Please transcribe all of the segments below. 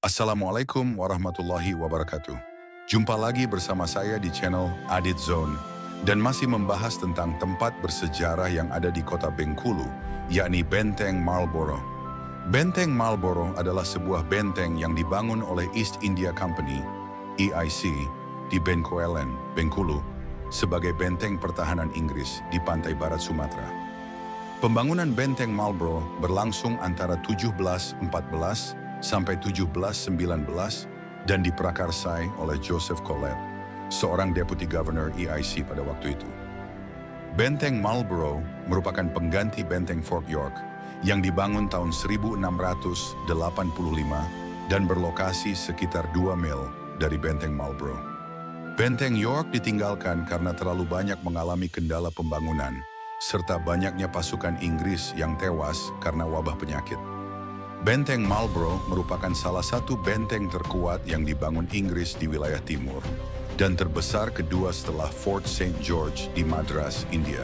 Assalamualaikum warahmatullahi wabarakatuh. Jumpa lagi bersama saya di channel Adit Zone dan masih membahas tentang tempat bersejarah yang ada di kota Bengkulu, yakni Benteng Marlborough. Benteng Marlborough adalah sebuah benteng yang dibangun oleh East India Company, EIC, di Bengkuelen, Bengkulu, sebagai benteng pertahanan Inggris di pantai barat Sumatera. Pembangunan Benteng Marlborough berlangsung antara 1714 sampai 1719 dan diprakarsai oleh Joseph Collet, seorang Deputy Governor EIC pada waktu itu. Benteng Marlborough merupakan pengganti Benteng Fort York yang dibangun tahun 1685 dan berlokasi sekitar 2 mil dari Benteng Marlborough. Benteng York ditinggalkan karena terlalu banyak mengalami kendala pembangunan serta banyaknya pasukan Inggris yang tewas karena wabah penyakit. Benteng Marlborough merupakan salah satu benteng terkuat yang dibangun Inggris di wilayah timur dan terbesar kedua setelah Fort St. George di Madras, India.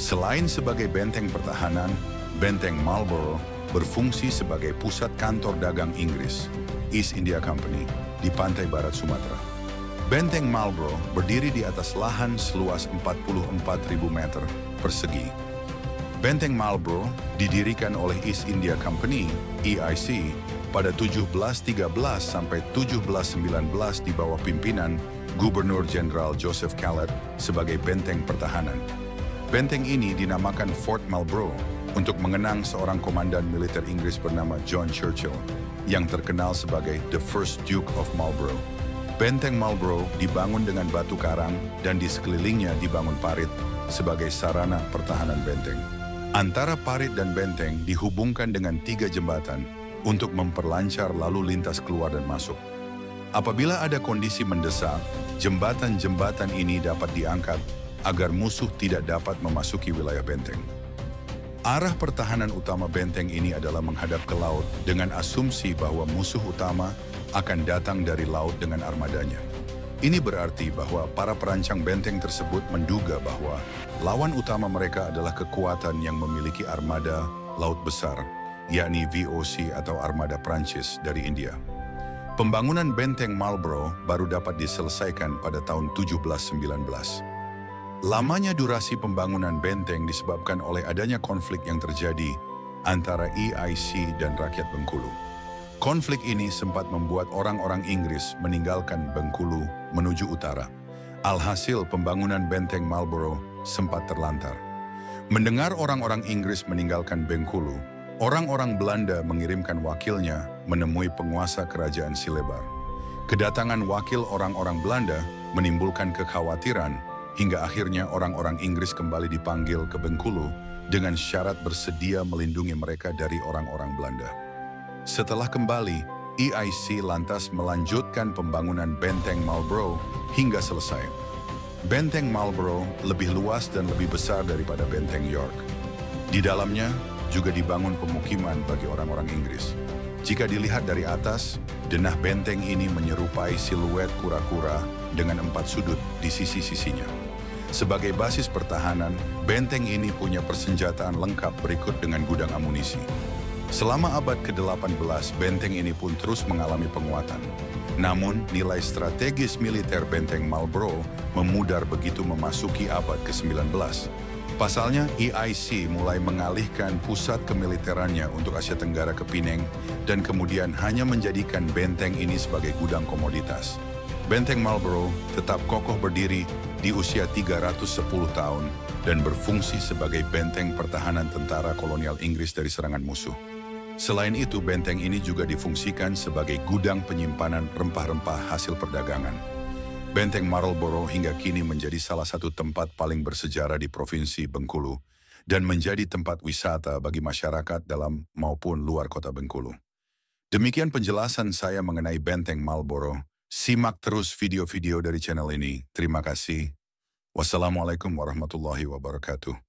Selain sebagai benteng pertahanan, Benteng Marlborough berfungsi sebagai pusat kantor dagang Inggris, East India Company, di pantai barat Sumatera. Benteng Marlborough berdiri di atas lahan seluas 44.000 meter persegi. Benteng Marlborough didirikan oleh East India Company, EIC, pada 1713 sampai 1719 di bawah pimpinan Gubernur Jenderal Joseph Collet sebagai benteng pertahanan. Benteng ini dinamakan Fort Marlborough untuk mengenang seorang komandan militer Inggris bernama John Churchill yang terkenal sebagai The First Duke of Marlborough. Benteng Marlborough dibangun dengan batu karang dan di sekelilingnya dibangun parit sebagai sarana pertahanan benteng. Antara parit dan benteng dihubungkan dengan 3 jembatan untuk memperlancar lalu lintas keluar dan masuk. Apabila ada kondisi mendesak, jembatan-jembatan ini dapat diangkat agar musuh tidak dapat memasuki wilayah benteng. Arah pertahanan utama benteng ini adalah menghadap ke laut dengan asumsi bahwa musuh utama akan datang dari laut dengan armadanya. Ini berarti bahwa para perancang benteng tersebut menduga bahwa lawan utama mereka adalah kekuatan yang memiliki armada laut besar, yakni VOC atau armada Prancis dari India. Pembangunan Benteng Marlborough baru dapat diselesaikan pada tahun 1719. Lamanya durasi pembangunan benteng disebabkan oleh adanya konflik yang terjadi antara EIC dan rakyat Bengkulu. Konflik ini sempat membuat orang-orang Inggris meninggalkan Bengkulu menuju utara. Alhasil pembangunan Benteng Marlborough sempat terlantar. Mendengar orang-orang Inggris meninggalkan Bengkulu, orang-orang Belanda mengirimkan wakilnya menemui penguasa kerajaan Silebar. Kedatangan wakil orang-orang Belanda menimbulkan kekhawatiran hingga akhirnya orang-orang Inggris kembali dipanggil ke Bengkulu dengan syarat bersedia melindungi mereka dari orang-orang Belanda. Setelah kembali, EIC lantas melanjutkan pembangunan Benteng Marlborough hingga selesai. Benteng Marlborough lebih luas dan lebih besar daripada Benteng York. Di dalamnya juga dibangun pemukiman bagi orang-orang Inggris. Jika dilihat dari atas, denah benteng ini menyerupai siluet kura-kura dengan 4 sudut di sisi-sisinya. Sebagai basis pertahanan, benteng ini punya persenjataan lengkap berikut dengan gudang amunisi. Selama abad ke-18, benteng ini pun terus mengalami penguatan. Namun, nilai strategis militer Benteng Marlborough memudar begitu memasuki abad ke-19. Pasalnya, EIC mulai mengalihkan pusat kemiliterannya untuk Asia Tenggara ke Penang dan kemudian hanya menjadikan benteng ini sebagai gudang komoditas. Benteng Marlborough tetap kokoh berdiri di usia 310 tahun dan berfungsi sebagai benteng pertahanan tentara kolonial Inggris dari serangan musuh. Selain itu, benteng ini juga difungsikan sebagai gudang penyimpanan rempah-rempah hasil perdagangan. Benteng Marlborough hingga kini menjadi salah satu tempat paling bersejarah di Provinsi Bengkulu dan menjadi tempat wisata bagi masyarakat dalam maupun luar kota Bengkulu. Demikian penjelasan saya mengenai Benteng Marlborough. Simak terus video-video dari channel ini. Terima kasih. Wassalamualaikum warahmatullahi wabarakatuh.